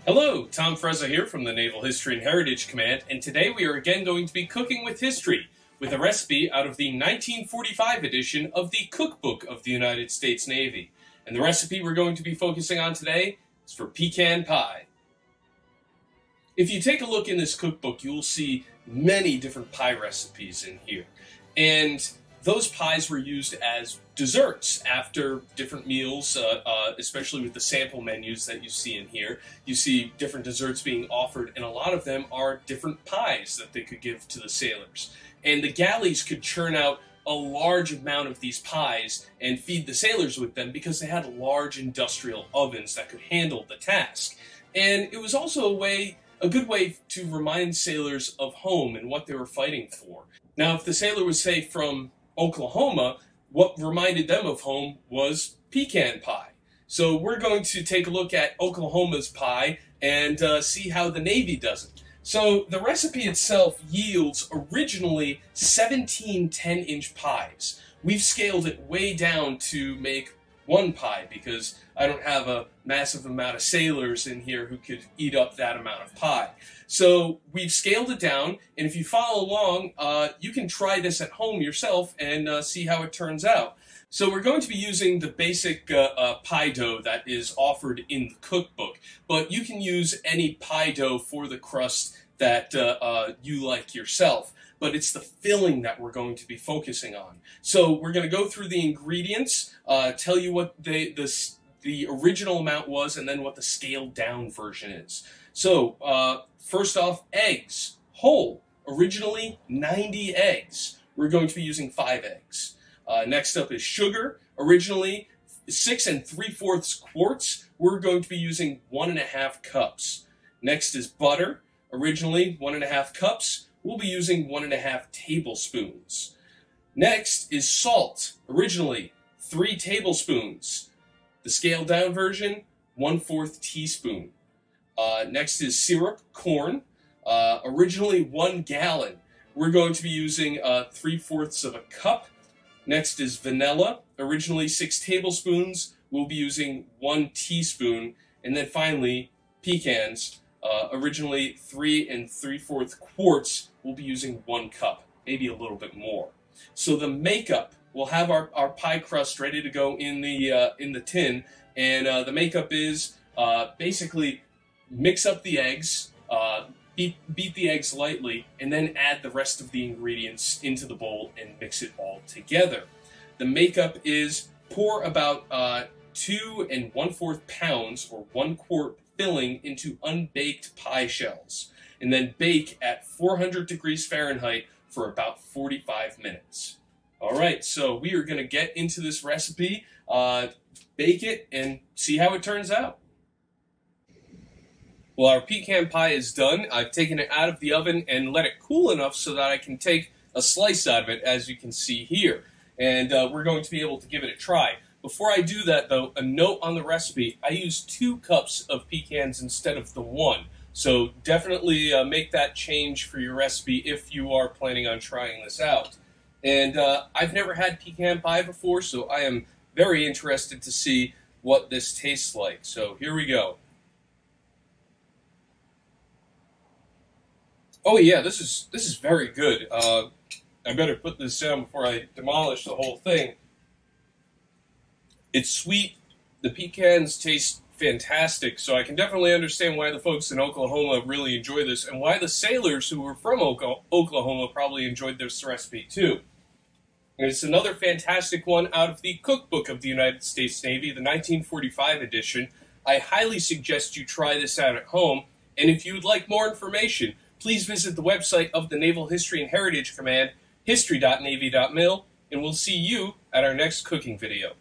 Hello, Tom Frezza here from the Naval History and Heritage Command, and today we are again going to be cooking with history, with a recipe out of the 1945 edition of the Cookbook of the United States Navy. And the recipe we're going to be focusing on today is for pecan pie. If you take a look in this cookbook, you will see many different pie recipes in here. And those pies were used as desserts after different meals, especially with the sample menus that you see in here. You see different desserts being offered, and a lot of them are different pies that they could give to the sailors. And the galleys could churn out a large amount of these pies and feed the sailors with them because they had large industrial ovens that could handle the task. And it was also a good way to remind sailors of home and what they were fighting for. Now, if the sailor was, say, from Oklahoma, what reminded them of home was pecan pie. So we're going to take a look at Oklahoma's pie and see how the Navy does it. So the recipe itself yields originally 17 10-inch pies. We've scaled it way down to make one pie because I don't have a massive amount of sailors in here who could eat up that amount of pie. So we've scaled it down, and if you follow along, you can try this at home yourself and see how it turns out. So we're going to be using the basic pie dough that is offered in the cookbook, but you can use any pie dough for the crust that you like yourself. But it's the filling that we're going to be focusing on. So we're going to go through the ingredients, tell you what the original amount was, and then what the scaled down version is. So first off, eggs, whole, originally 90 eggs. We're going to be using 5 eggs. Next up is sugar, originally 6 3/4 quarts. We're going to be using 1.5 cups. Next is butter, originally 1.5 cups. We'll be using 1.5 tablespoons. Next is salt, originally 3 tablespoons. The scaled down version, 1/4 teaspoon. Next is syrup, corn, originally 1 gallon. We're going to be using 3/4 of a cup. Next is vanilla, originally 6 tablespoons. We'll be using 1 teaspoon. And then finally, pecans, originally 3 3/4 quarts. We'll be using 1 cup, maybe a little bit more. So the makeup, we'll have our pie crust ready to go in the tin, and the makeup is basically mix up the eggs, beat the eggs lightly, and then add the rest of the ingredients into the bowl and mix it all together. The makeup is pour about 2 1/4 pounds or 1 quart filling into unbaked pie shells, and then bake at 400 degrees Fahrenheit for about 45 minutes. All right, so we are going to get into this recipe, bake it, and see how it turns out. Well, our pecan pie is done. I've taken it out of the oven and let it cool enough so that I can take a slice out of it, as you can see here. And we're going to be able to give it a try. Before I do that, though, a note on the recipe: I used 2 cups of pecans instead of the 1. So definitely make that change for your recipe if you are planning on trying this out. And I've never had pecan pie before, so I am very interested to see what this tastes like. So here we go. Oh yeah, this is very good. I better put this down before I demolish the whole thing. It's sweet. The pecans taste fantastic, so I can definitely understand why the folks in Oklahoma really enjoy this, and why the sailors who were from Oklahoma probably enjoyed this recipe too. And it's another fantastic one out of the Cookbook of the United States Navy, the 1945 edition. I highly suggest you try this out at home, and if you would like more information, please visit the website of the Naval History and Heritage Command, history.navy.mil, and we'll see you at our next cooking video.